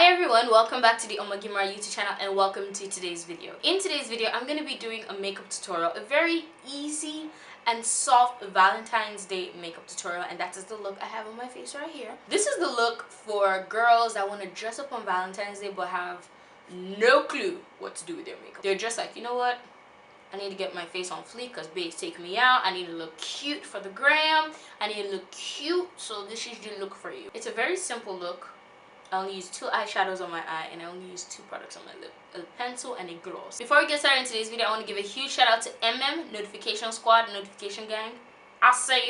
everyone, welcome back to the OmogeMuRa YouTube channel and welcome to today's video. In today's video, I'm going to be doing a makeup tutorial, a very easy and soft Valentine's Day makeup tutorial, and that is the look I have on my face right here. This is the look for girls that want to dress up on Valentine's Day but have no clue what to do with their makeup. They're just like, you know what? I need to get my face on fleek because babe's taking me out. I need to look cute for the gram. I need to look cute, so this is the look for you. It's a very simple look. I only use 2 eyeshadows on my eye and I only use 2 products on my lip, a pencil and a gloss. Before we get started in today's video, I want to give a huge shout out to Notification Squad, Notification Gang. I say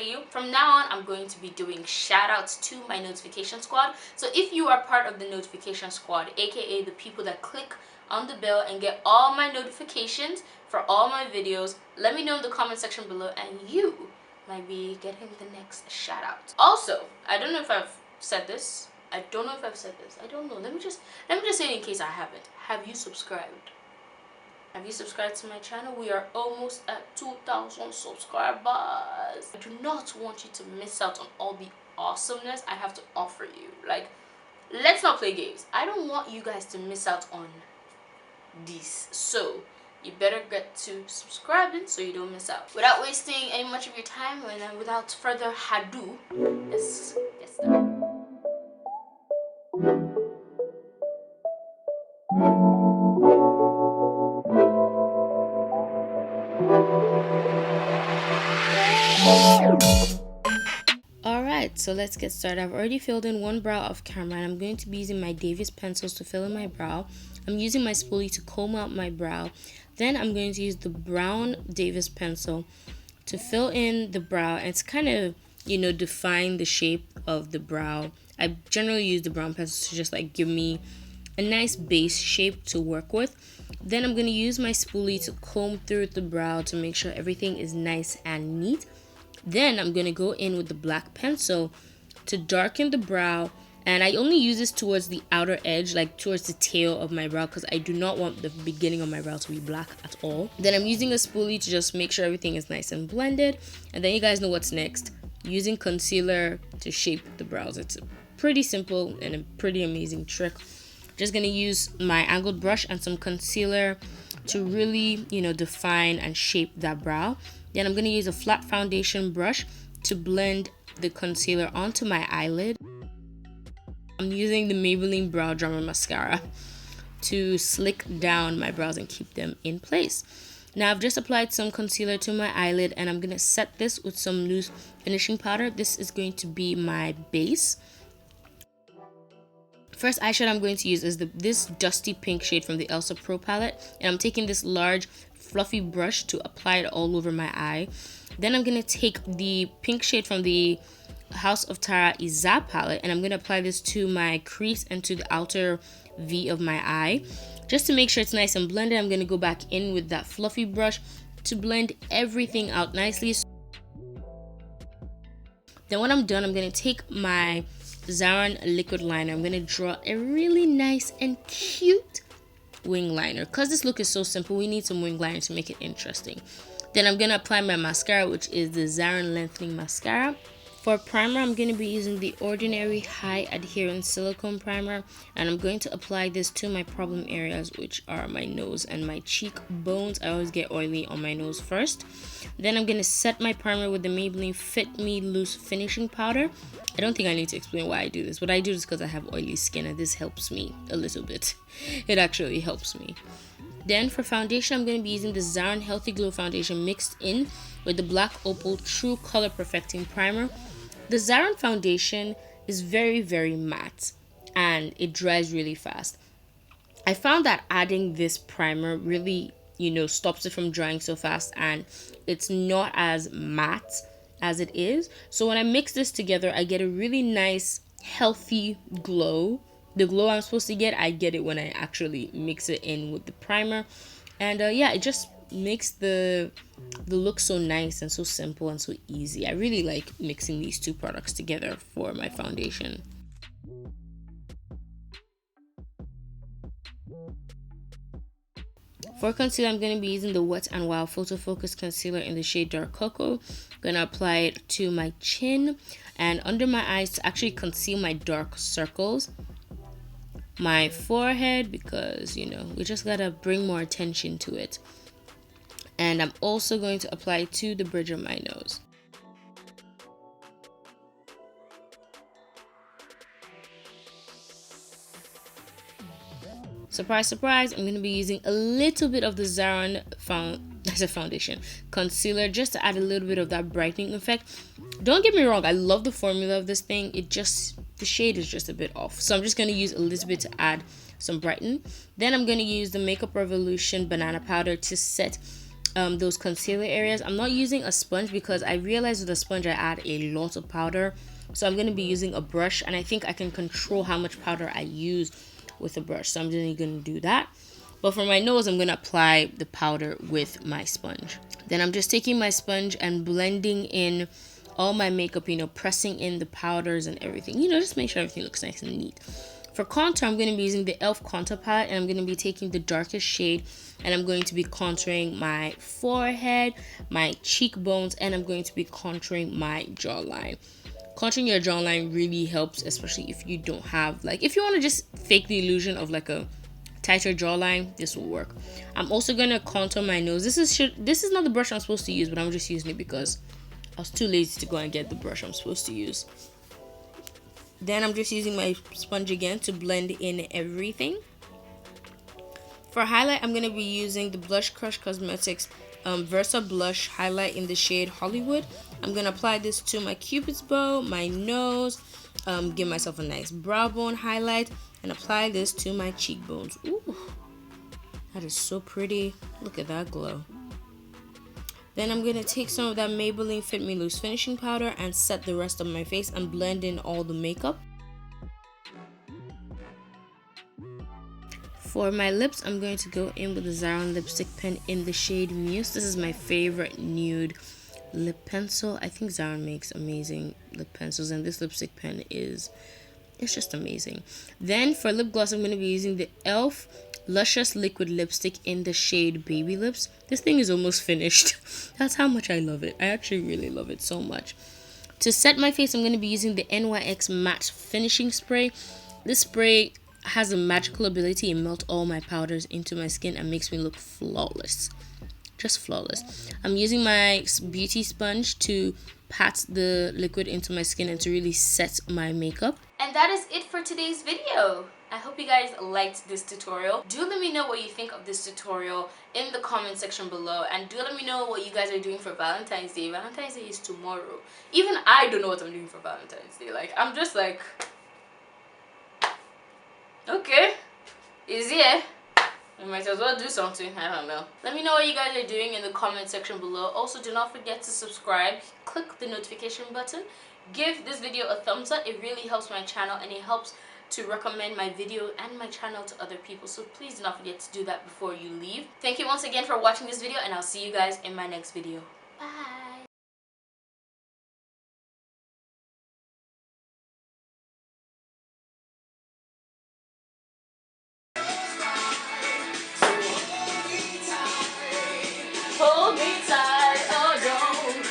you. From now on, I'm going to be doing shout outs to my Notification Squad. So if you are part of the Notification Squad, aka the people that click on the bell and get all my notifications for all my videos, let me know in the comment section below and you might be getting the next shout out. Also, I don't know if I've said this. I don't know. Let me just say it in case I haven't. Have you subscribed? Have you subscribed to my channel? We are almost at 2,000 subscribers. I do not want you to miss out on all the awesomeness I have to offer you. Like, let's not play games. I don't want you guys to miss out on this. So you better get to subscribing so you don't miss out. Without wasting any much of your time and without further ado, let's get started. Alright, so let's get started. I've already filled in one brow off camera and I'm going to be using my Davies Pencils to fill in my brow. I'm using my spoolie to comb out my brow. Then I'm going to use the brown Davies pencil to fill in the brow and to kind of, you know, define the shape of the brow. I generally use the brown pencil to just like give me a nice base shape to work with. Then I'm going to use my spoolie to comb through the brow to make sure everything is nice and neat. Then I'm going to go in with the black pencil to darken the brow, and I only use this towards the outer edge, like towards the tail of my brow, because I do not want the beginning of my brow to be black at all. Then I'm using a spoolie to just make sure everything is nice and blended, and then you guys know what's next. Using concealer to shape the brows. It's pretty simple and a pretty amazing trick. Just going to use my angled brush and some concealer to really, you know, define and shape that brow. Then I'm going to use a flat foundation brush to blend the concealer onto my eyelid. I'm using the Maybelline Brow Drummer Mascara to slick down my brows and keep them in place. Now I've just applied some concealer to my eyelid and I'm going to set this with some loose finishing powder. This is going to be my base. First eyeshadow I'm going to use is this dusty pink shade from the Elsas Pro palette, and I'm taking this large fluffy brush to apply it all over my eye. Then I'm going to take the pink shade from the House of Tara palette and I'm going to apply this to my crease and to the outer V of my eye. Just to make sure it's nice and blended, I'm going to go back in with that fluffy brush to blend everything out nicely. Then when I'm done, I'm going to take my Zaran liquid liner. I'm going to draw a really nice and cute wing liner. Because this look is so simple, we need some wing liner to make it interesting. Then I'm going to apply my mascara, which is the Zaran Lengthening Mascara. For primer, I'm going to be using the Ordinary High Adherence Silicone Primer, and I'm going to apply this to my problem areas, which are my nose and my cheek bones. I always get oily on my nose first. Then I'm going to set my primer with the Maybelline Fit Me Loose Finishing Powder. I don't think I need to explain why I do this, but I do this because I have oily skin and this helps me a little bit. It actually helps me. Then for foundation, I'm going to be using the Zaran Healthy Glow Foundation mixed in with the Black Opal True Color Perfecting Primer. The Zaran foundation is very, very matte and it dries really fast. I found that adding this primer really, you know, stops it from drying so fast and it's not as matte as it is. So when I mix this together, I get a really nice, healthy glow. The glow I'm supposed to get, I get it when I actually mix it in with the primer. And yeah, it just makes the look so nice and so simple and so easy. I really like mixing these two products together for my foundation. For concealer, I'm going to be using the Wet n Wild Photo Focus Concealer in the shade Dark Cocoa. I'm going to apply it to my chin and under my eyes to actually conceal my dark circles. my forehead because, you know, we just gotta bring more attention to it. And I'm also going to apply to the bridge of my nose. Surprise, surprise, I'm going to be using a little bit of the Zaron foundation concealer just to add a little bit of that brightening effect. Don't get me wrong, I love the formula of this thing. The shade is just a bit off. So I'm just going to use a little bit to add some brighten. Then I'm going to use the Makeup Revolution banana powder to set those concealer areas. I'm not using a sponge because I realized with a sponge I add a lot of powder. So I'm going to be using a brush, and I think I can control how much powder I use with a brush, so I'm just gonna do that. But for my nose, I'm gonna apply the powder with my sponge. Then I'm just taking my sponge and blending in all my makeup, you know, pressing in the powders and everything, you know, just make sure everything looks nice and neat. For contour, I'm gonna be using the e.l.f. contour palette, and I'm gonna be taking the darkest shade, and I'm going to be contouring my forehead, my cheekbones, and I'm going to be contouring my jawline. Contouring your jawline really helps, especially if you don't have, like, if you want to just fake the illusion of like a tighter jawline, this will work. I'm also gonna contour my nose. This is not the brush I'm supposed to use, but I'm just using it because I was too lazy to go and get the brush I'm supposed to use. Then I'm just using my sponge again to blend in everything. For highlight, I'm gonna be using the Blush Crush Cosmetics Versa Blush Highlight in the shade Hollywood. I'm gonna apply this to my cupid's bow, my nose, give myself a nice brow bone highlight, and apply this to my cheekbones. Ooh, that is so pretty. Look at that glow. Then I'm gonna take some of that Maybelline Fit Me Loose finishing powder and set the rest of my face and blend in all the makeup. For my lips, I'm going to go in with the Zaron lipstick pen in the shade Muse. This is my favorite nude lip pencil. I think Zaron makes amazing lip pencils, and this lipstick pen it's just amazing. Then for lip gloss, I'm going to be using the e.l.f. Luscious liquid lipstick in the shade Baby Lips. This thing is almost finished. That's how much I love it. I actually really love it so much. To set my face, I'm going to be using the NYX Matte Finishing Spray. This spray has a magical ability. It melts all my powders into my skin and makes me look flawless. Just flawless. I'm using my beauty sponge to pat the liquid into my skin and to really set my makeup. And that is it for today's video. I hope you guys liked this tutorial. Do let me know what you think of this tutorial in the comment section below, and do let me know what you guys are doing for Valentine's Day. Valentine's Day is tomorrow. Even I don't know what I'm doing for Valentine's Day. Like, I'm just like, okay, it's here. I might as well do something. I don't know. Let me know what you guys are doing in the comment section below. Also, do not forget to subscribe. Click the notification button. Give this video a thumbs up. It really helps my channel, and it helps to recommend my video and my channel to other people. So please do not forget to do that before you leave. Thank you once again for watching this video, and I'll see you guys in my next video. Bye. Hold me tight, oh don't.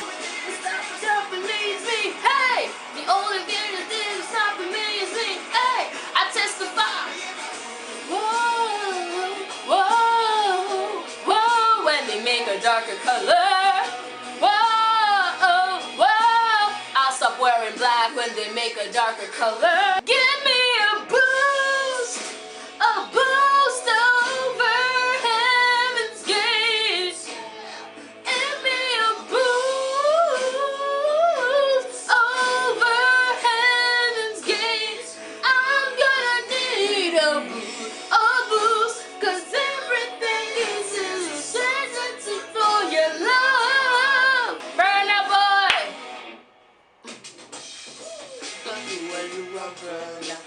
Stop and leave me, hey! The only thing that didn't stop me is me, hey! I testify. Whoa, whoa, whoa, when they make a darker color. Whoa, whoa, I'll stop wearing black when they make a darker color. Give me a boost over heaven's gates. Give me a boost over heaven's gates. I'm gonna need a boost, 'cause everything is necessity for your love. Burn up, boy. Don't you worry, burn up.